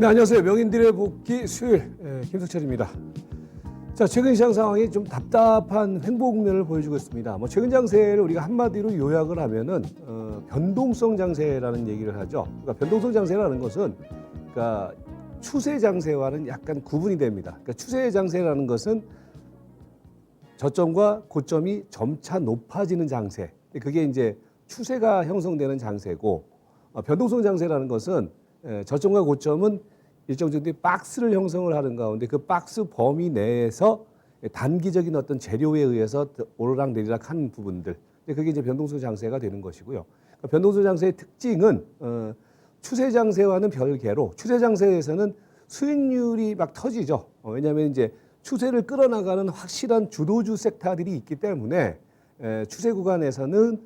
네, 안녕하세요. 명인들의 복귀 수요일 김석철입니다. 자, 최근 시장 상황이 좀 답답한 횡보 국면을 보여주고 있습니다. 최근 장세를 우리가 한마디로 요약을 하면은 변동성 장세라는 얘기를 하죠. 그러니까 변동성 장세라는 것은 그러니까 추세 장세와는 약간 구분이 됩니다. 그러니까 추세 장세라는 것은 저점과 고점이 점차 높아지는 장세. 그게 이제 추세가 형성되는 장세고, 변동성 장세라는 것은 저점과 고점은 일정 정도의 박스를 형성을 하는 가운데 그 박스 범위 내에서 단기적인 어떤 재료에 의해서 오르락 내리락 하는 부분들, 그게 이제 변동성 장세가 되는 것이고요. 변동성 장세의 특징은 추세 장세와는 별개로 추세 장세에서는 수익률이 막 터지죠. 왜냐하면 이제 추세를 끌어나가는 확실한 주도주 섹터들이 있기 때문에 추세 구간에서는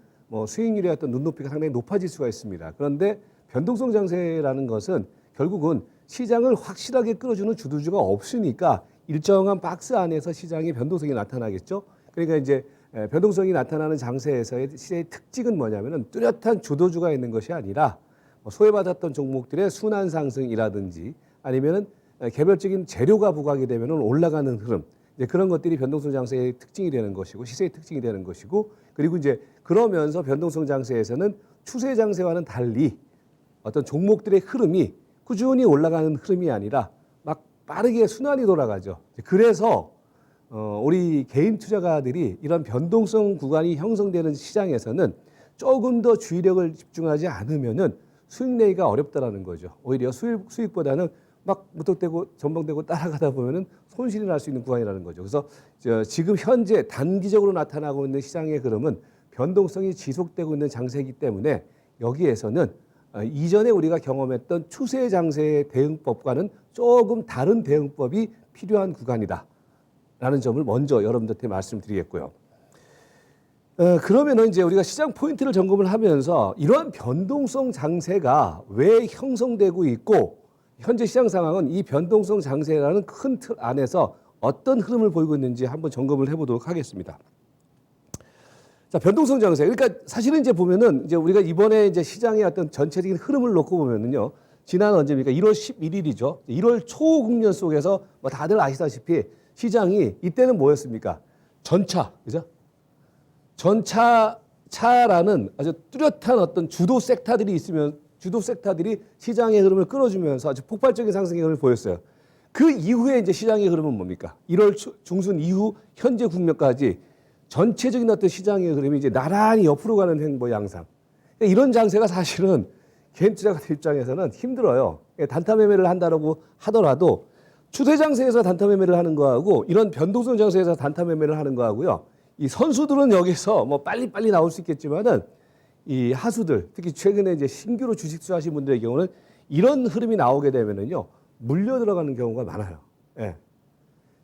수익률의 어떤 눈높이가 상당히 높아질 수가 있습니다. 그런데 변동성 장세라는 것은 결국은 시장을 확실하게 끌어주는 주도주가 없으니까 일정한 박스 안에서 시장의 변동성이 나타나겠죠. 그러니까 이제 변동성이 나타나는 장세에서의 시장의 특징은 뭐냐면은 뚜렷한 주도주가 있는 것이 아니라 소외받았던 종목들의 순환 상승이라든지 아니면은 개별적인 재료가 부각이 되면은 올라가는 흐름, 이제 그런 것들이 변동성 장세의 특징이 되는 것이고 시세의 특징이 되는 것이고, 그리고 이제 그러면서 변동성 장세에서는 추세 장세와는 달리 어떤 종목들의 흐름이 꾸준히 올라가는 흐름이 아니라 막 빠르게 순환이 돌아가죠. 그래서 우리 개인 투자가들이 이런 변동성 구간이 형성되는 시장에서는 조금 더 주의력을 집중하지 않으면은 수익 내기가 어렵다라는 거죠. 오히려 수익보다는 막 무턱대고 전방되고 따라가다 보면은 손실이 날 수 있는 구간이라는 거죠. 그래서 지금 현재 단기적으로 나타나고 있는 시장의 흐름은 변동성이 지속되고 있는 장세이기 때문에 여기에서는 이전에 우리가 경험했던 추세 장세의 대응법과는 조금 다른 대응법이 필요한 구간이다라는 점을 먼저 여러분들한테 말씀드리겠고요. 그러면은 이제 우리가 시장 포인트를 점검을 하면서 이러한 변동성 장세가 왜 형성되고 있고 현재 시장 상황은 이 변동성 장세라는 큰 틀 안에서 어떤 흐름을 보이고 있는지 한번 점검을 해보도록 하겠습니다. 자, 변동성 장세. 그러니까 사실은 이제 보면은 이제 우리가 이번에 이제 시장의 어떤 전체적인 흐름을 놓고 보면은요. 지난 언제입니까? 1월 11일이죠. 1월 초 국면 속에서 다들 아시다시피 시장이 이때는 뭐였습니까? 전차, 그죠? 차라는 아주 뚜렷한 어떤 주도 섹터들이 있으면 주도 섹터들이 시장의 흐름을 끌어주면서 아주 폭발적인 상승의 흐름을 보였어요. 그 이후에 이제 시장의 흐름은 뭡니까? 1월 중순 이후 현재 국면까지 전체적인 어떤 시장의 흐름이 이제 나란히 옆으로 가는 횡보 양상. 이런 장세가 사실은 개인 투자가들 입장에서는 힘들어요. 단타 매매를 한다고 하더라도 추세 장세에서 단타 매매를 하는 거하고 이런 변동성 장세에서 단타 매매를 하는 거하고요. 이 선수들은 여기서 빨리빨리 나올 수 있겠지만은 이 하수들, 특히 최근에 이제 신규로 주식 투자하신 분들의 경우는 이런 흐름이 나오게 되면은요, 물려 들어가는 경우가 많아요. 예.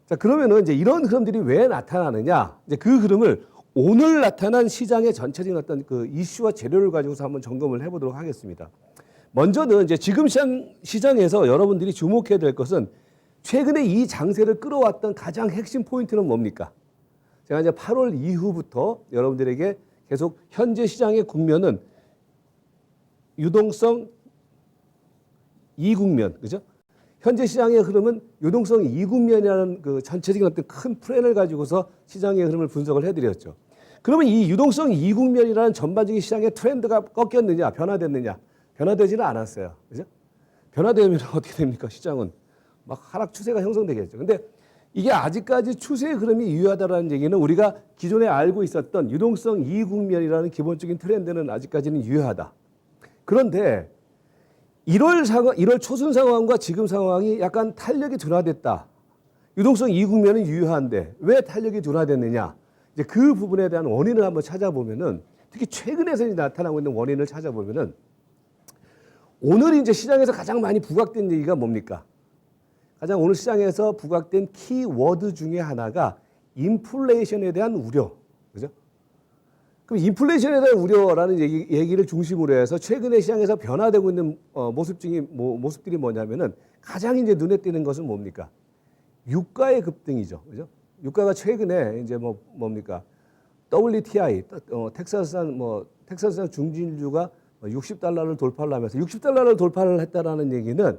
자, 그러면은 이제 이런 흐름들이 왜 나타나느냐? 이제 그 흐름을 오늘 나타난 시장의 전체적인 어떤 그 이슈와 재료를 가지고서 한번 점검을 해보도록 하겠습니다. 먼저는 이제 지금 시장에서 여러분들이 주목해야 될 것은 최근에 이 장세를 끌어왔던 가장 핵심 포인트는 뭡니까? 제가 이제 8월 이후부터 여러분들에게 계속 현재 시장의 국면은 유동성 2국면, 그죠? 현재 시장의 흐름은 유동성 2국면이라는 그 전체적인 어떤 큰 플랜을 가지고서 시장의 흐름을 분석을 해드렸죠. 그러면 이 유동성 2국면이라는 전반적인 시장의 트렌드가 꺾였느냐, 변화됐느냐? 변화되지는 않았어요. 그죠? 변화되면 어떻게 됩니까? 시장은 막 하락 추세가 형성되겠죠. 근데 이게 아직까지 추세의 흐름이 유효하다는 얘기는 우리가 기존에 알고 있었던 유동성 2국면이라는 기본적인 트렌드는 아직까지는 유효하다. 그런데 1월 초순 상황과 지금 상황이 약간 탄력이 둔화됐다. 유동성 2국면은 유효한데 왜 탄력이 둔화됐느냐? 이제 그 부분에 대한 원인을 한번 찾아보면은, 특히 최근에서 나타나고 있는 원인을 찾아보면은, 오늘 이제 시장에서 가장 많이 부각된 얘기가 뭡니까? 가장 오늘 시장에서 부각된 키워드 중에 하나가 인플레이션에 대한 우려, 그죠? 그럼 인플레이션에 대한 우려라는 얘기를 중심으로 해서 최근에 시장에서 변화되고 있는 모습들이 뭐냐면은 가장 이제 눈에 띄는 것은 뭡니까? 유가의 급등이죠, 그죠? 유가가 최근에 이제 뭡니까? WTI, 텍사스산 중진주가 $60를 돌파를 하면서 $60를 돌파를 했다라는 얘기는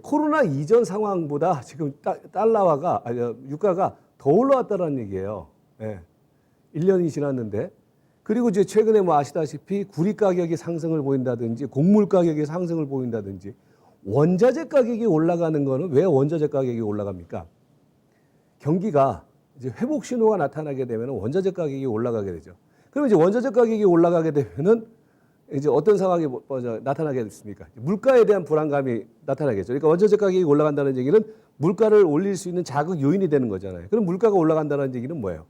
코로나 이전 상황보다 지금 달러화가 아니, 유가가 더 올라왔다는 얘기예요. 예. 1년이 지났는데. 그리고 이제 최근에 뭐 아시다시피 구리 가격이 상승을 보인다든지 곡물 가격이 상승을 보인다든지 원자재 가격이 올라가는 거는 왜 원자재 가격이 올라갑니까? 경기가 이제 회복 신호가 나타나게 되면 원자재 가격이 올라가게 되죠. 그럼 이제 원자재 가격이 올라가게 되면은 이제 어떤 상황이 나타나게 됐습니까? 물가에 대한 불안감이 나타나겠죠. 그러니까 원자재 가격이 올라간다는 얘기는 물가를 올릴 수 있는 자극 요인이 되는 거잖아요. 그럼 물가가 올라간다는 얘기는 뭐예요?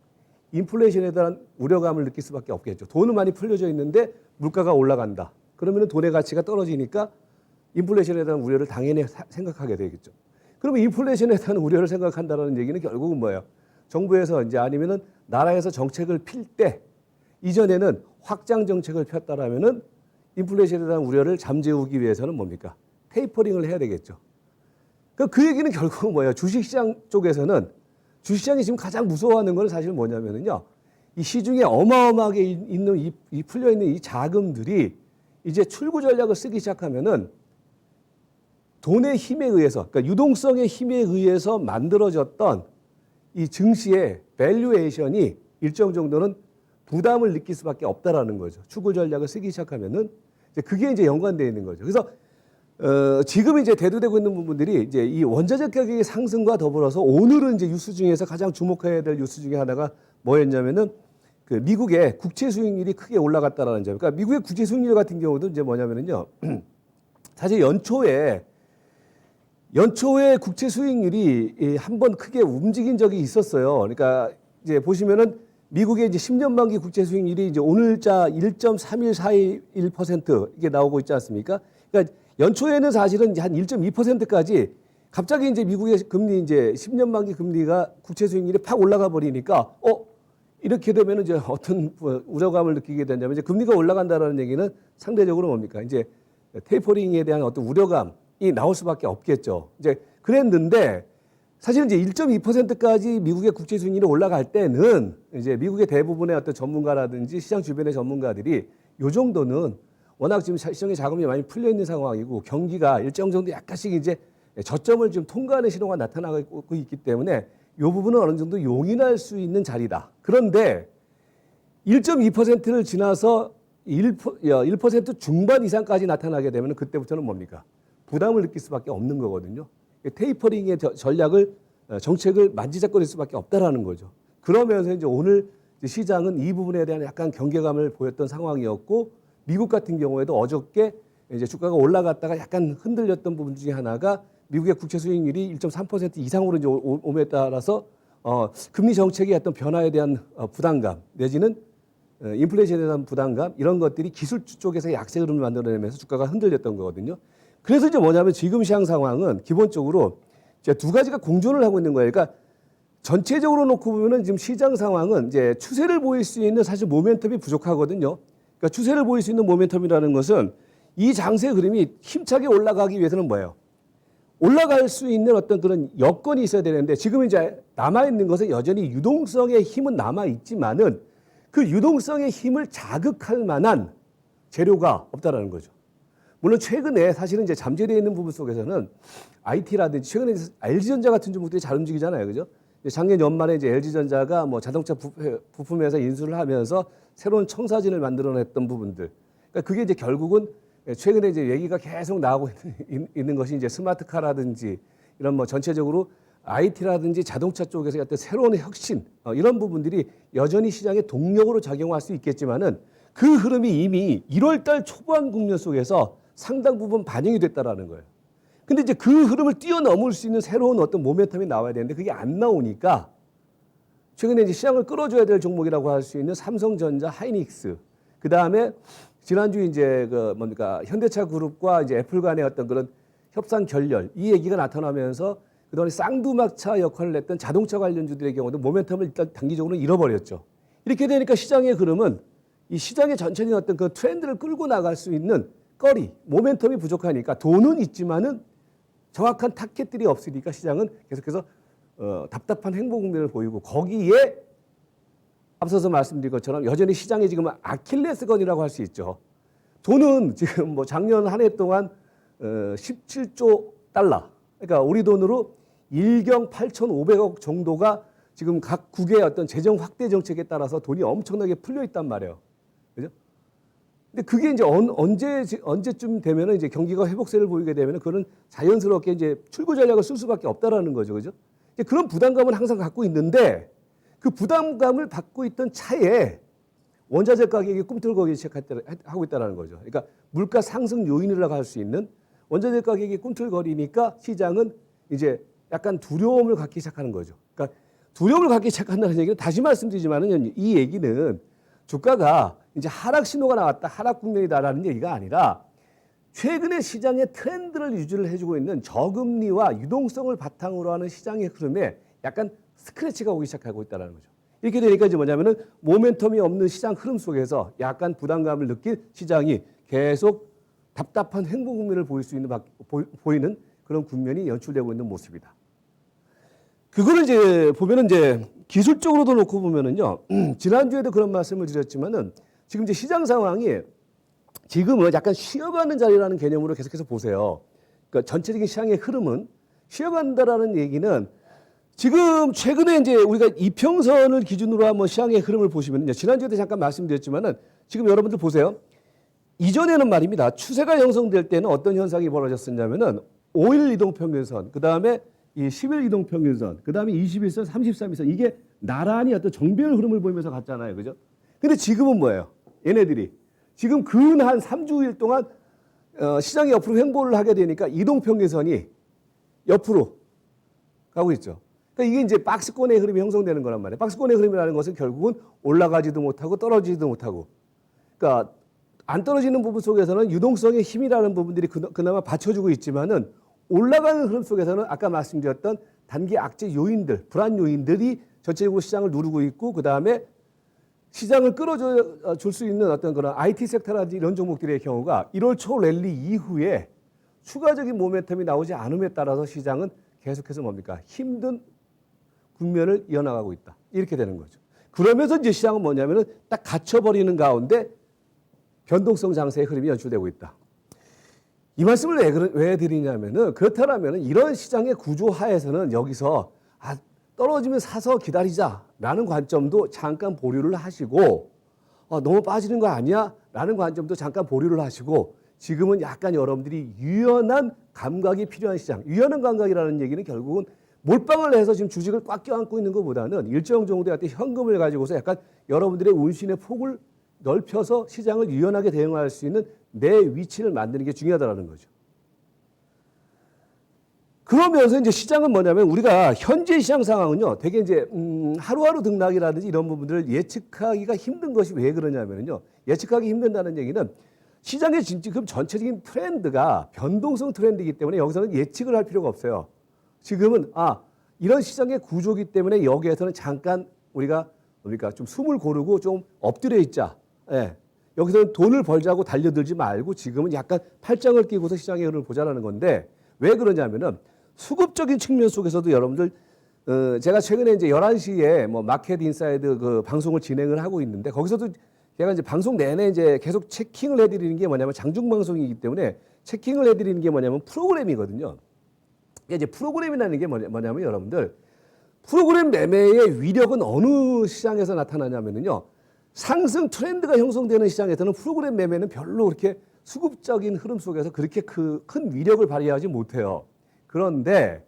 인플레이션에 대한 우려감을 느낄 수밖에 없겠죠. 돈은 많이 풀려져 있는데 물가가 올라간다. 그러면 돈의 가치가 떨어지니까 인플레이션에 대한 우려를 당연히 생각하게 되겠죠. 그러면 인플레이션에 대한 우려를 생각한다는 얘기는 결국은 뭐예요? 정부에서 이제 아니면은 나라에서 정책을 필 때 이전에는 확장 정책을 폈다라면은 인플레이션에 대한 우려를 잠재우기 위해서는 뭡니까? 테이퍼링을 해야 되겠죠. 그 얘기는 결국은 뭐예요? 주식시장 쪽에서는 주식시장이 지금 가장 무서워하는 건 사실 뭐냐면은요. 이 시중에 어마어마하게 있는 이 풀려 있는 이 자금들이 이제 출구 전략을 쓰기 시작하면은 돈의 힘에 의해서, 그러니까 유동성의 힘에 의해서 만들어졌던 이 증시의 밸류에이션이 일정 정도는 부담을 느낄 수밖에 없다라는 거죠. 출구 전략을 쓰기 시작하면은 이제 그게 이제 연관되어 있는 거죠. 그래서 지금 이제 대두되고 있는 부분들이 이제 이 원자재 가격의 상승과 더불어서 오늘은 이제 뉴스 중에서 가장 주목해야 될 뉴스 중에 하나가 뭐였냐면은 그 미국의 국채 수익률이 크게 올라갔다라는 점. 그러니까 미국의 국채 수익률 같은 경우도 이제 뭐냐면은요. 사실 연초에 국채 수익률이 한번 크게 움직인 적이 있었어요. 그러니까 이제 보시면은 미국의 이제 10년 만기 국채 수익률이 이제 오늘자 1.31421% 이게 나오고 있지 않습니까? 그러니까 연초에는 사실은 이제 한 1.2%까지 갑자기 이제 미국의 금리 이제 10년 만기 금리가 국채 수익률이 팍 올라가 버리니까 이렇게 되면 이제 어떤 우려감을 느끼게 되냐면 이제 금리가 올라간다라는 얘기는 상대적으로 뭡니까? 이제 테이퍼링에 대한 어떤 우려감이 나올 수밖에 없겠죠. 이제 그랬는데 사실 이제 1.2%까지 미국의 국채 수익률이 올라갈 때는 이제 미국의 대부분의 어떤 전문가라든지 시장 주변의 전문가들이 요 정도는 워낙 지금 시장에 자금이 많이 풀려 있는 상황이고 경기가 일정 정도 약간씩 이제 저점을 좀 통과하는 신호가 나타나고 있기 때문에 이 부분은 어느 정도 용인할 수 있는 자리다. 그런데 1.2%를 지나서 1% 중반 이상까지 나타나게 되면 그때부터는 뭡니까? 부담을 느낄 수밖에 없는 거거든요. 테이퍼링의 정책을 만지작거릴 수밖에 없다라는 거죠. 그러면서 이제 오늘 시장은 이 부분에 대한 약간 경계감을 보였던 상황이었고 미국 같은 경우에도 어저께 이제 주가가 올라갔다가 약간 흔들렸던 부분 중에 하나가 미국의 국채 수익률이 1.3% 이상으로 이제 오에 따라서 금리 정책의 어떤 변화에 대한 부담감 내지는 인플레이션에 대한 부담감 이런 것들이 기술주 쪽에서 약세 흐름을 만들어내면서 주가가 흔들렸던 거거든요. 그래서 이제 뭐냐면 지금 시장 상황은 기본적으로 이제 두 가지가 공존을 하고 있는 거예요. 그러니까 전체적으로 놓고 보면은 지금 시장 상황은 이제 추세를 보일 수 있는 사실 모멘텀이 부족하거든요. 그러니까 추세를 보일 수 있는 모멘텀이라는 것은 이 장세 흐름이 힘차게 올라가기 위해서는 뭐예요? 올라갈 수 있는 어떤 그런 여건이 있어야 되는데 지금 이제 남아있는 것은 여전히 유동성의 힘은 남아있지만은 그 유동성의 힘을 자극할 만한 재료가 없다라는 거죠. 물론 최근에 사실은 이제 잠재되어 있는 부분 속에서는 IT라든지 최근에 LG전자 같은 종목들이 잘 움직이잖아요. 그죠? 작년 연말에 이제 LG전자가 뭐 자동차 부품회사 인수를 하면서 새로운 청사진을 만들어냈던 부분들. 그러니까 그게 이제 결국은 최근에 이제 얘기가 계속 나오고 있는 것이 이제 스마트카라든지 이런 뭐 전체적으로 IT라든지 자동차 쪽에서 어떤 새로운 혁신 이런 부분들이 여전히 시장의 동력으로 작용할 수 있겠지만은 그 흐름이 이미 1월달 초반 국면 속에서 상당 부분 반영이 됐다라는 거예요. 근데 이제 그 흐름을 뛰어넘을 수 있는 새로운 어떤 모멘텀이 나와야 되는데 그게 안 나오니까 최근에 이제 시장을 끌어줘야 될 종목이라고 할 수 있는 삼성전자, 하이닉스, 그 다음에 지난주 이제 현대차 그룹과 이제 애플 간의 어떤 그런 협상 결렬 이 얘기가 나타나면서 그동안 쌍두막차 역할을 했던 자동차 관련주들의 경우도 모멘텀을 일단 단기적으로 잃어버렸죠. 이렇게 되니까 시장의 흐름은 이 시장의 전체적인 어떤 그 트렌드를 끌고 나갈 수 있는 거리, 모멘텀이 부족하니까 돈은 있지만은 정확한 타겟들이 없으니까 시장은 계속해서 답답한 행보 국면을 보이고 거기에 앞서서 말씀드린 것처럼 여전히 시장이 지금 아킬레스건이라고 할 수 있죠. 돈은 지금 뭐 작년 한 해 동안 17조 달러. 그러니까 우리 돈으로 1경 8,500억 정도가 지금 각 국의 어떤 재정 확대 정책에 따라서 돈이 엄청나게 풀려 있단 말이에요. 그죠? 근데 그게 이제 언제쯤 되면은 이제 경기가 회복세를 보이게 되면은 그거는 자연스럽게 이제 출구 전략을 쓸 수밖에 없다라는 거죠. 그죠? 이제 그런 부담감은 항상 갖고 있는데 그 부담감을 받고 있던 차에 원자재 가격이 꿈틀거리기 시작하고 있다는 거죠. 그러니까 물가 상승 요인이라고 할 수 있는 원자재 가격이 꿈틀거리니까 시장은 이제 약간 두려움을 갖기 시작하는 거죠. 그러니까 두려움을 갖기 시작한다는 얘기는 다시 말씀드리지만은 이 얘기는 주가가 이제 하락 신호가 나왔다, 하락 국면이다라는 얘기가 아니라 최근에 시장의 트렌드를 유지를 해주고 있는 저금리와 유동성을 바탕으로 하는 시장의 흐름에 약간 스크래치가 오기 시작하고 있다는 거죠. 이렇게 되니까 이제 뭐냐면은 모멘텀이 없는 시장 흐름 속에서 약간 부담감을 느낀 시장이 계속 답답한 횡보 국면을 보이는 그런 국면이 연출되고 있는 모습이다. 그거를 이제 보면은 이제 기술적으로도 놓고 보면은요, 지난주에도 그런 말씀을 드렸지만은 지금 이제 시장 상황이 지금은 약간 쉬어가는 자리라는 개념으로 계속해서 보세요. 그러니까 전체적인 시장의 흐름은 쉬어간다라는 얘기는 지금 최근에 이제 우리가 이평선을 기준으로 한번 시장의 흐름을 보시면요, 지난주에도 잠깐 말씀드렸지만은 지금 여러분들 보세요. 이전에는 말입니다. 추세가 형성될 때는 어떤 현상이 벌어졌었냐면은 5일 이동평균선, 그 다음에 이 10일 이동평균선, 그 다음에 21선, 33일선 이게 나란히 어떤 정배열 흐름을 보이면서 갔잖아요. 그죠? 근데 지금은 뭐예요? 얘네들이 지금 근 한 3주일 동안 시장이 옆으로 횡보를 하게 되니까 이동평균선이 옆으로 가고 있죠. 그러니까 이게 이제 박스권의 흐름이 형성되는 거란 말이에요. 박스권의 흐름이라는 것은 결국은 올라가지도 못하고 떨어지지도 못하고, 그러니까 안 떨어지는 부분 속에서는 유동성의 힘이라는 부분들이 그나마 받쳐주고 있지만은 올라가는 흐름 속에서는 아까 말씀드렸던 단기 악재 요인들, 불안 요인들이 전체적으로 시장을 누르고 있고, 그 다음에 시장을 끌어줘 줄 수 있는 어떤 그런 IT 섹터라든지 이런 종목들의 경우가 1월 초 랠리 이후에 추가적인 모멘텀이 나오지 않음에 따라서 시장은 계속해서 뭡니까? 힘든 국면을 이어나가고 있다. 이렇게 되는 거죠. 그러면서 이제 시장은 뭐냐면은 딱 갇혀버리는 가운데 변동성 장세의 흐름이 연출되고 있다. 이 말씀을 왜 드리냐면은 그렇다면은 이런 시장의 구조 하에서는 여기서 떨어지면 사서 기다리자라는 관점도 잠깐 보류를 하시고, 너무 빠지는 거 아니야? 라는 관점도 잠깐 보류를 하시고, 지금은 약간 여러분들이 유연한 감각이 필요한 시장. 유연한 감각이라는 얘기는 결국은 몰빵을 해서 지금 주식을 꽉 껴안고 있는 것보다는 일정 정도의 현금을 가지고서 약간 여러분들의 운신의 폭을 넓혀서 시장을 유연하게 대응할 수 있는 내 위치를 만드는 게 중요하다는 거죠. 그러면서 이제 시장은 뭐냐면 우리가 현재 시장 상황은요, 되게 이제 하루하루 등락이라든지 이런 부분들을 예측하기가 힘든 것이 왜 그러냐면요, 예측하기 힘든다는 얘기는 시장의 지금 전체적인 트렌드가 변동성 트렌드이기 때문에 여기서는 예측을 할 필요가 없어요. 지금은 이런 시장의 구조이기 때문에 여기에서는 잠깐 우리가 좀 숨을 고르고 좀 엎드려 있자. 예. 여기서는 돈을 벌자고 달려들지 말고 지금은 약간 팔짱을 끼고서 시장의 흐름을 보자라는 건데, 왜 그러냐면은 수급적인 측면 속에서도 여러분들 제가 최근에 이제 11시에 뭐 마켓 인사이드 그 방송을 진행을 하고 있는데, 거기서도 제가 이제 방송 내내 이제 계속 체킹을 해드리는 게 뭐냐면 장중 방송이기 때문에 체킹을 해드리는 게 뭐냐면 프로그램이거든요. 이제 프로그램이라는 게 뭐냐면 여러분들 프로그램 매매의 위력은 어느 시장에서 나타나냐면요, 상승 트렌드가 형성되는 시장에서는 프로그램 매매는 별로 그렇게 수급적인 흐름 속에서 그렇게 큰 위력을 발휘하지 못해요. 그런데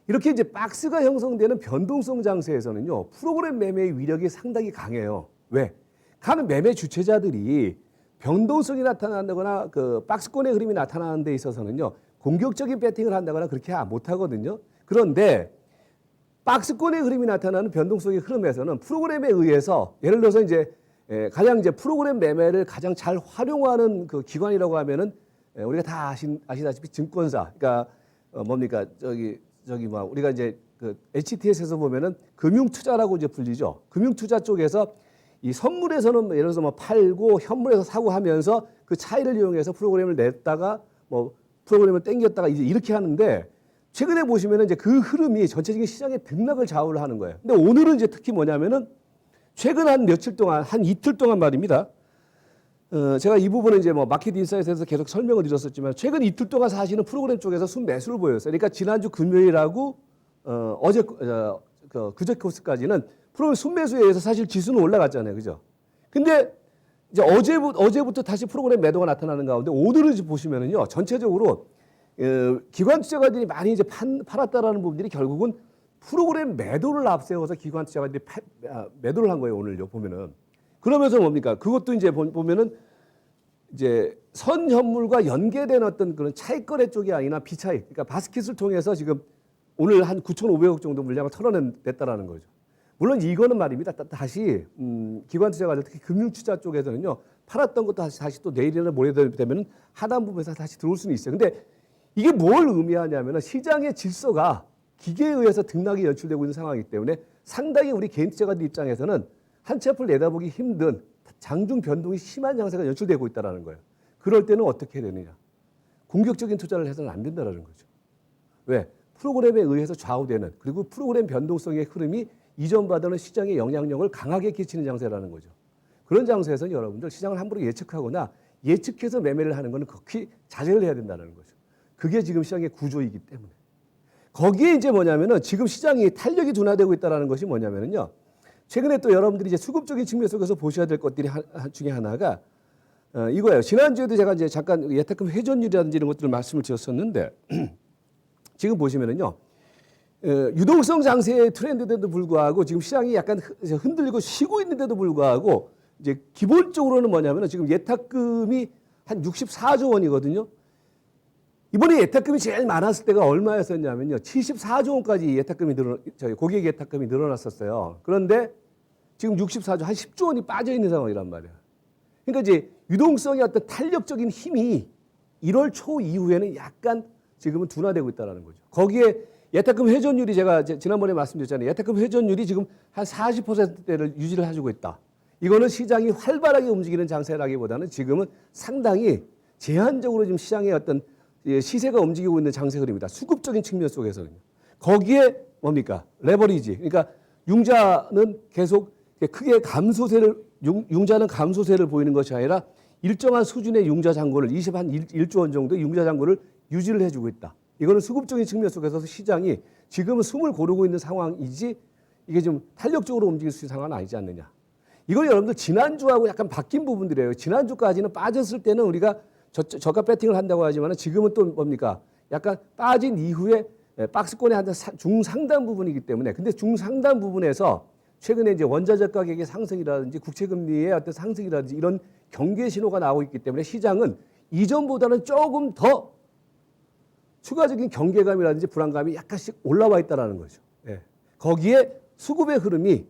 이렇게 이제 박스가 형성되는 변동성 장세에서는요, 프로그램 매매의 위력이 상당히 강해요. 왜? 각 매매 주체자들이 변동성이 나타난다거나 그 박스권의 흐름이 나타나는 데 있어서는요, 공격적인 배팅을 한다거나 그렇게 못하거든요. 그런데 박스권의 흐름이 나타나는 변동성의 흐름에서는 프로그램에 의해서, 예를 들어서 이제 가장 이제 프로그램 매매를 가장 잘 활용하는 그 기관이라고 하면은 우리가 다 아시다시피 증권사, 그러니까 뭡니까 우리가 이제 그 HTS에서 보면은 금융투자라고 이제 불리죠. 금융투자 쪽에서 이 선물에서는 예를 들어서 뭐 팔고 현물에서 사고 하면서 그 차이를 이용해서 프로그램을 냈다가 뭐 프로그램을 땡겼다가 이제 이렇게 하는데, 최근에 보시면은 이제 그 흐름이 전체적인 시장의 등락을 좌우를 하는 거예요. 근데 오늘은 이제 특히 뭐냐면은 최근 한 며칠 동안, 한 이틀 동안 말입니다. 제가 이 부분은 이제 뭐 마켓 인사이트에서 계속 설명을 드렸었지만 최근 이틀 동안 사실은 프로그램 쪽에서 순매수를 보였어요. 그러니까 지난주 금요일하고 어제 그제 코스까지는 프로그램 순매수에 의해서 사실 지수는 올라갔잖아요, 그죠? 근데 이제 어제부터 다시 프로그램 매도가 나타나는 가운데 오늘을 보시면은요 전체적으로 기관 투자가들이 많이 이제 팔았다라는 부분들이 결국은 프로그램 매도를 앞세워서 기관 투자가들이 매도를 한 거예요, 오늘요 보면은. 그러면서 뭡니까? 그것도 이제 보면은 이제 선현물과 연계된 어떤 그런 차익거래 쪽이 아니라 비차익, 그러니까 바스켓을 통해서 지금 오늘 한 9,500억 정도 물량을 털어냈다라는 거죠. 물론 이거는 말입니다. 다시 기관 투자가들 특히 금융투자 쪽에서는요 팔았던 것도 다시 또 내일이나 모레 되면 하단 부분에서 다시 들어올 수는 있어요. 근데 이게 뭘 의미하냐면은 시장의 질서가 기계에 의해서 등락이 연출되고 있는 상황이기 때문에 상당히 우리 개인 투자가들 입장에서는 한 치 앞을 내다보기 힘든 장중 변동이 심한 양세가 연출되고 있다는 거예요. 그럴 때는 어떻게 해야 되느냐. 공격적인 투자를 해서는 안 된다는 거죠. 왜? 프로그램에 의해서 좌우되는 그리고 프로그램 변동성의 흐름이 이전 받아는 시장의 영향력을 강하게 끼치는 장세라는 거죠. 그런 장세에서는 여러분들 시장을 함부로 예측하거나 예측해서 매매를 하는 것은 극히 자제를 해야 된다는 거죠. 그게 지금 시장의 구조이기 때문에. 거기에 이제 뭐냐면은 지금 시장이 탄력이 둔화되고 있다는 것이 뭐냐면은요. 최근에 또 여러분들이 이제 수급적인 측면 속에서 보셔야 될 것들이 중에 하나가 이거예요. 지난주에도 제가 이제 잠깐 예탁금 회전율이라든지 이런 것들을 말씀을 드렸었는데 지금 보시면은요. 유동성 장세의 트렌드에도 불구하고 지금 시장이 약간 흔들리고 쉬고 있는데도 불구하고 이제 기본적으로는 뭐냐면은 지금 예탁금이 한 64조 원이거든요. 이번에 예탁금이 제일 많았을 때가 얼마였었냐면요. 74조 원까지 고객 예탁금이 늘어났었어요. 그런데 지금 64조, 한 10조 원이 빠져 있는 상황이란 말이에요. 그러니까 이제 유동성의 어떤 탄력적인 힘이 1월 초 이후에는 약간 지금은 둔화되고 있다는 거죠. 거기에 예탁금 회전율이 제가 지난번에 말씀드렸잖아요. 예탁금 회전율이 지금 한 40%대를 유지를 해주고 있다. 이거는 시장이 활발하게 움직이는 장세라기보다는 지금은 상당히 제한적으로 지금 시장의 어떤 시세가 움직이고 있는 장세 흐름입니다. 수급적인 측면 속에서는요. 거기에 뭡니까? 레버리지. 그러니까 융자는 계속 크게 융자는 감소세를 보이는 것이 아니라 일정한 수준의 융자 잔고를 1조 원 정도의 융자 잔고를 유지를 해주고 있다. 이거는 수급적인 측면 속에서 시장이 지금은 숨을 고르고 있는 상황이지 이게 좀 탄력적으로 움직일 수 있는 상황은 아니지 않느냐. 이걸 여러분들 지난주하고 약간 바뀐 부분들이에요. 지난주까지는 빠졌을 때는 우리가 저가 배팅을 한다고 하지만 지금은 또 뭡니까? 약간 빠진 이후에 박스권의 한 중상단 부분이기 때문에 근데 중상단 부분에서 최근에 이제 원자재 가격의 상승이라든지 국채금리의 어떤 상승이라든지 이런 경계 신호가 나오고 있기 때문에 시장은 이전보다는 조금 더 추가적인 경계감이라든지 불안감이 약간씩 올라와 있다는 거죠. 예. 거기에 수급의 흐름이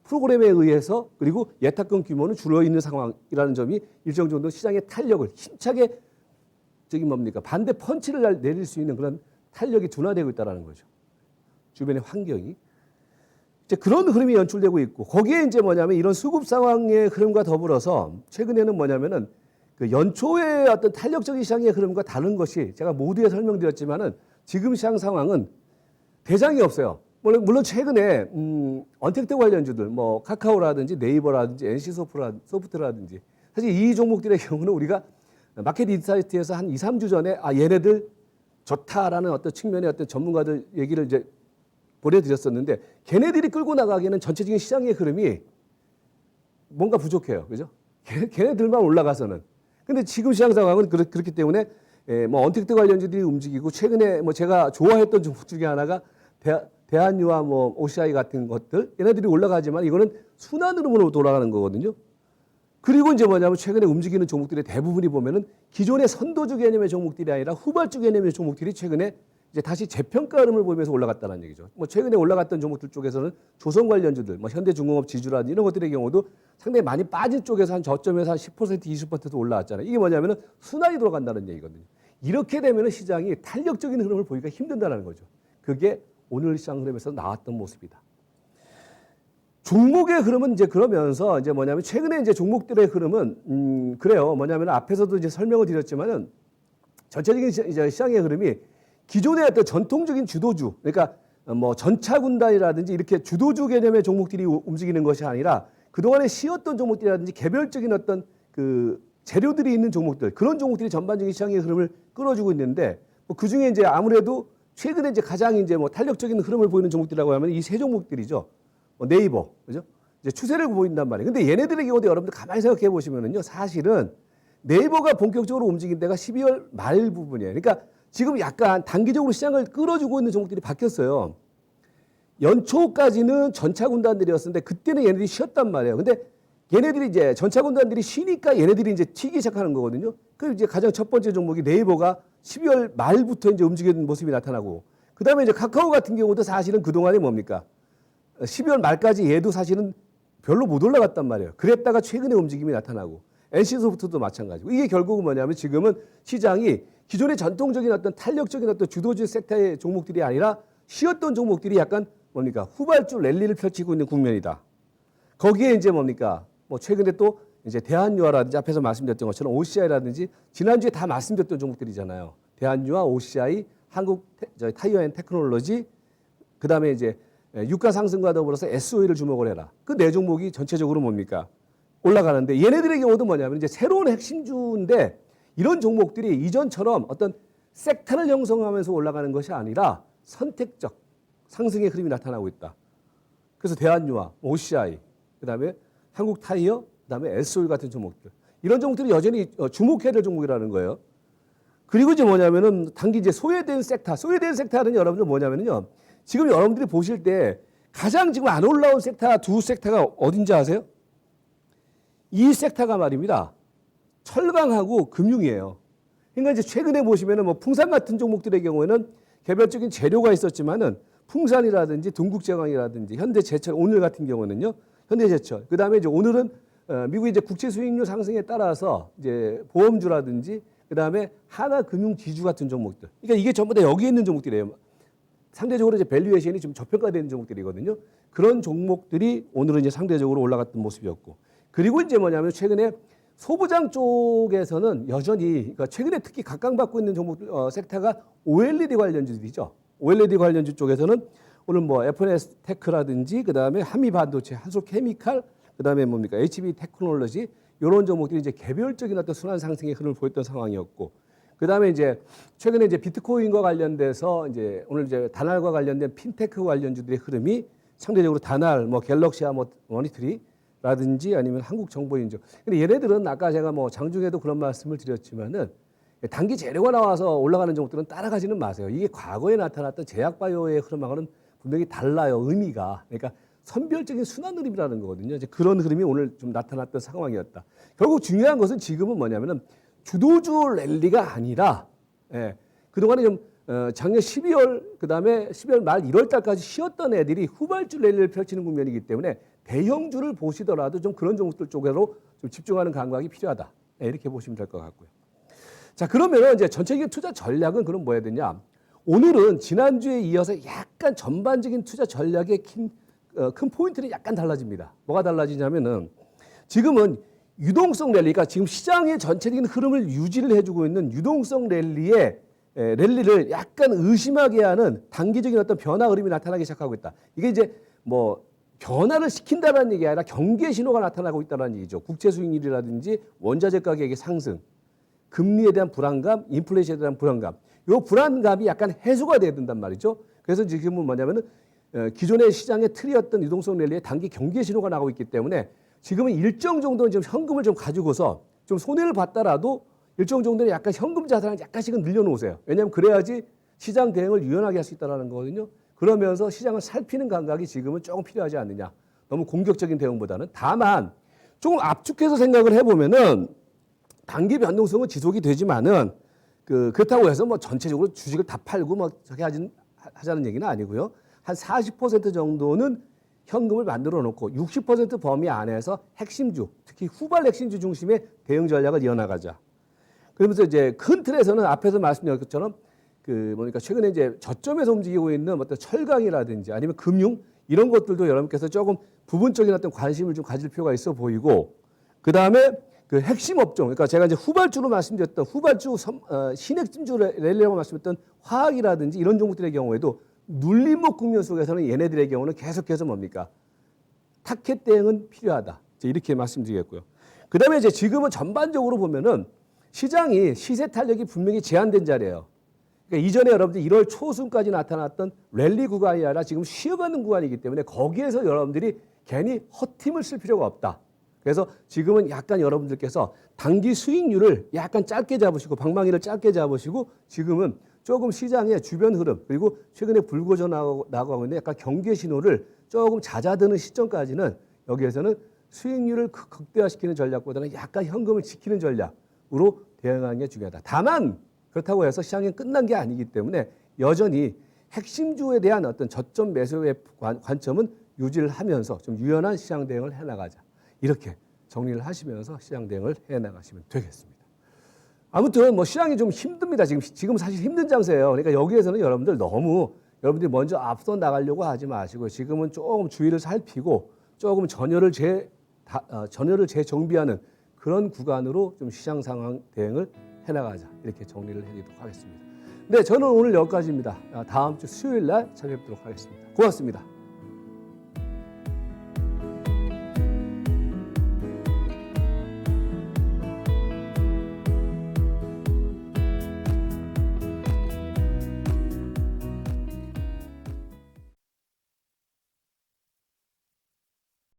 프로그램에 의해서 그리고 예탁금 규모는 줄어있는 상황이라는 점이 일정 정도 시장의 탄력을 힘차게 반대 펀치를 내릴 수 있는 그런 탄력이 둔화되고 있다는 거죠. 주변의 환경이. 이제 그런 흐름이 연출되고 있고 거기에 이제 뭐냐면 이런 수급 상황의 흐름과 더불어서 최근에는 뭐냐면은 그 연초의 어떤 탄력적인 시장의 흐름과 다른 것이 제가 모두에 설명드렸지만은 지금 시장 상황은 대장이 없어요. 물론 최근에 언택트 관련주들 뭐 카카오라든지 네이버라든지 NC소프트라든지 사실 이 종목들의 경우는 우리가 마켓 인사이트에서 한 2, 3주 전에 얘네들 좋다라는 어떤 측면의 어떤 전문가들 얘기를 이제 보내드렸었는데 걔네들이 끌고 나가기에는 전체적인 시장의 흐름이 뭔가 부족해요. 그죠? 걔네들만 올라가서는. 근데 지금 시장 상황은 그렇기 때문에 뭐 언택트 관련주들이 움직이고 최근에 뭐 제가 좋아했던 종목 중에 하나가 대한유와 뭐 OCI 같은 것들 얘네들이 올라가지만 이거는 순환 흐름으로 돌아가는 거거든요. 그리고 이제 뭐냐면 최근에 움직이는 종목들의 대부분이 보면은 기존의 선도주 개념의 종목들이 아니라 후발주 개념의 종목들이 최근에 이제 다시 재평가 흐름을 보이면서 올라갔다는 얘기죠. 뭐 최근에 올라갔던 종목들 쪽에서는 조선 관련주들, 뭐 현대중공업 지주라든지 이런 것들의 경우도 상당히 많이 빠진 쪽에서 한 저점에서 한 10%, 20%도 올라왔잖아요. 이게 뭐냐면은 순환이 돌아간다는 얘기거든요. 이렇게 되면은 시장이 탄력적인 흐름을 보기가 힘든다는 거죠. 그게 오늘 시장 흐름에서 나왔던 모습이다. 종목의 흐름은 이제 그러면서 이제 뭐냐면 최근에 이제 종목들의 흐름은 그래요. 뭐냐면 앞에서도 이제 설명을 드렸지만은 전체적인 이제 시장의 흐름이 기존의 어떤 전통적인 주도주, 그러니까 뭐 전차군단이라든지 이렇게 주도주 개념의 종목들이 움직이는 것이 아니라 그동안에 쉬었던 종목들이라든지 개별적인 어떤 그 재료들이 있는 종목들, 그런 종목들이 전반적인 시장의 흐름을 끌어주고 있는데 그 중에 이제 아무래도 최근에 이제 가장 이제 뭐 탄력적인 흐름을 보이는 종목들이라고 하면 이 세 종목들이죠. 네이버, 그죠? 이제 추세를 보인단 말이에요. 근데 얘네들의 경우도 여러분들 가만히 생각해 보시면은요, 사실은 네이버가 본격적으로 움직인 데가 12월 말 부분이에요. 그러니까 지금 약간 단기적으로 시장을 끌어주고 있는 종목들이 바뀌었어요. 연초까지는 전차 군단들이었는데 그때는 얘네들이 쉬었단 말이에요. 근데 얘네들이 이제 전차 군단들이 쉬니까 얘네들이 이제 튀기 시작하는 거거든요. 그 이제 가장 첫 번째 종목이 네이버가 12월 말부터 이제 움직이는 모습이 나타나고, 그 다음에 이제 카카오 같은 경우도 사실은 그동안에 뭡니까? 12월 말까지 얘도 사실은 별로 못 올라갔단 말이에요. 그랬다가 최근에 움직임이 나타나고, NC소프트도 마찬가지고. 이게 결국은 뭐냐면 지금은 시장이 기존의 전통적인 어떤 탄력적인 어떤 주도주 섹터의 종목들이 아니라 쉬었던 종목들이 약간 뭡니까? 후발주 랠리를 펼치고 있는 국면이다. 거기에 이제 뭡니까? 뭐 최근에 또 이제 대한유화라든지 앞에서 말씀드렸던 것처럼 OCI라든지 지난주에 다 말씀드렸던 종목들이잖아요. 대한유화, OCI, 한국 타이어 앤 테크놀로지, 그 다음에 이제 유가 상승과 더불어서 SOE를 주목을 해라. 그 네 종목이 전체적으로 뭡니까? 올라가는데 얘네들의 경우도 뭐냐면 이제 새로운 핵심주인데 이런 종목들이 이전처럼 어떤 섹터를 형성하면서 올라가는 것이 아니라 선택적 상승의 흐름이 나타나고 있다. 그래서 대한유화, OCI, 그다음에 한국 타이어, 그다음에 SOE 같은 종목들, 이런 종목들이 여전히 주목해야 될 종목이라는 거예요. 그리고 이제 뭐냐면은 단기 이제 소외된 섹터는 여러분들 뭐냐면요, 지금 여러분들이 보실 때 가장 지금 안 올라온 섹터 두 섹터가 어딘지 아세요? 이 섹터가 말입니다. 철강하고 금융이에요. 그러니까 이제 최근에 보시면은 뭐 풍산 같은 종목들의 경우에는 개별적인 재료가 있었지만은 풍산이라든지 동국제강이라든지 현대제철, 오늘 같은 경우는요, 현대제철. 그 다음에 이제 오늘은 미국의 이제 국채 수익률 상승에 따라서 이제 보험주라든지 그 다음에 하나금융지주 같은 종목들. 그러니까 이게 전부 다 여기에 있는 종목들이에요. 상대적으로 이제 밸류에이션이 좀 저평가되는 종목들이거든요. 그런 종목들이 오늘은 이제 상대적으로 올라갔던 모습이었고. 그리고 이제 뭐냐면 최근에 소부장 쪽에서는 여전히, 그러니까 최근에 특히 각광받고 있는 종목들, 섹터가 OLED 관련주들이죠. OLED 관련주 쪽에서는 오늘 뭐 FNS 테크라든지 그 다음에 한미반도체, 한솔케미칼, 그 다음에 뭡니까 HB 테크놀로지, 이런 종목들이 이제 개별적인 어떤 순환 상승의 흐름을 보였던 상황이었고, 그 다음에 이제 최근에 이제 비트코인과 관련돼서 이제 오늘 이제 다날과 관련된 핀테크 관련주들의 흐름이 상대적으로 다날, 뭐 갤럭시아 머니터리라든지 아니면 한국정보인증. 근데 얘네들은 아까 제가 뭐 장중에도 그런 말씀을 드렸지만은 단기 재료가 나와서 올라가는 종목들은 따라가지는 마세요. 이게 과거에 나타났던 제약바이오의 흐름하고는 분명히 달라요, 의미가. 그러니까 선별적인 순환 흐름이라는 거거든요. 이제 그런 흐름이 오늘 좀 나타났던 상황이었다. 결국 중요한 것은 지금은 뭐냐면은 주도주 랠리가 아니라, 그동안에 좀 작년 12월, 그 다음에 12월 말 1월 달까지 쉬었던 애들이 후발주 랠리를 펼치는 국면이기 때문에 대형주를 보시더라도 좀 그런 종목들 쪽으로 좀 집중하는 감각이 필요하다. 이렇게 보시면 될 것 같고요. 자, 그러면 이제 전체적인 투자 전략은 그럼 뭐 해야 되냐? 오늘은 지난주에 이어서 약간 전반적인 투자 전략의 큰 포인트는 약간 달라집니다. 뭐가 달라지냐면은 지금은 유동성 랠리가 지금 시장의 전체적인 흐름을 유지를 해주고 있는 유동성 랠리를 약간 의심하게 하는 단기적인 어떤 변화 흐름이 나타나기 시작하고 있다. 이게 이제 뭐 변화를 시킨다는 얘기가 아니라 경계 신호가 나타나고 있다는 얘기죠. 국채 수익률이라든지 원자재 가격의 상승, 금리에 대한 불안감, 인플레이션에 대한 불안감. 이 불안감이 약간 해소가 돼야 된단 말이죠. 그래서 지금은 뭐냐면은 기존의 시장의 틀이었던 유동성 랠리에 단기 경계 신호가 나오고 있기 때문에 지금은 일정 정도는 지금 현금을 좀 가지고서 좀 손해를 봤다라도 일정 정도는 약간 현금 자산을 약간씩은 늘려놓으세요. 왜냐하면 그래야지 시장 대응을 유연하게 할 수 있다는 거거든요. 그러면서 시장을 살피는 감각이 지금은 조금 필요하지 않느냐. 너무 공격적인 대응보다는. 다만 조금 압축해서 생각을 해보면은 단기 변동성은 지속이 되지만은 그렇다고 해서 뭐 전체적으로 주식을 다 팔고 뭐 저렇게 하자는 얘기는 아니고요. 한 40% 정도는 현금을 만들어 놓고 60% 범위 안에서 핵심주, 특히 후발 핵심주 중심의 대응 전략을 이어나가자. 그러면서 이제 큰 틀에서는 앞에서 말씀드린 것처럼 뭐니까 최근에 이제 저점에서 움직이고 있는 어떤 철강이라든지 아니면 금융 이런 것들도 여러분께서 조금 부분적인 어떤 관심을 좀 가질 필요가 있어 보이고, 그 다음에 그 핵심 업종, 그러니까 제가 이제 후발주로 말씀드렸던 후발주 신핵심주 랠리라고 말씀드렸던 화학이라든지 이런 종목들의 경우에도 눌림목 국면 속에서는 얘네들의 경우는 계속해서 뭡니까? 타켓 대응은 필요하다. 이렇게 말씀드리겠고요. 그다음에 이제 지금은 전반적으로 보면은 시장이 시세 탄력이 분명히 제한된 자리예요. 그러니까 이전에 여러분들 1월 초순까지 나타났던 랠리 구간이 아니라 지금 쉬어가는 구간이기 때문에 거기에서 여러분들이 괜히 헛힘을 쓸 필요가 없다. 그래서 지금은 약간 여러분들께서 단기 수익률을 약간 짧게 잡으시고 방망이를 짧게 잡으시고 지금은 조금 시장의 주변 흐름 그리고 최근에 불거져 나가고 있는 약간 경계 신호를 조금 잦아드는 시점까지는 여기에서는 수익률을 극대화시키는 전략보다는 약간 현금을 지키는 전략으로 대응하는 게 중요하다. 다만 그렇다고 해서 시장이 끝난 게 아니기 때문에 여전히 핵심주에 대한 어떤 저점 매수의 관점은 유지를 하면서 좀 유연한 시장 대응을 해나가자. 이렇게 정리를 하시면서 시장 대응을 해나가시면 되겠습니다. 아무튼 뭐 시장이 좀 힘듭니다. 지금 사실 힘든 장세예요. 그러니까 여기에서는 여러분들이 먼저 앞서 나가려고 하지 마시고 지금은 조금 주의를 살피고 조금 전열을 재정비하는 그런 구간으로 좀 시장 상황 대응을 해나가자. 이렇게 정리를 해드리도록 하겠습니다. 네, 저는 오늘 여기까지입니다. 다음 주 수요일 날 찾아뵙도록 하겠습니다. 고맙습니다.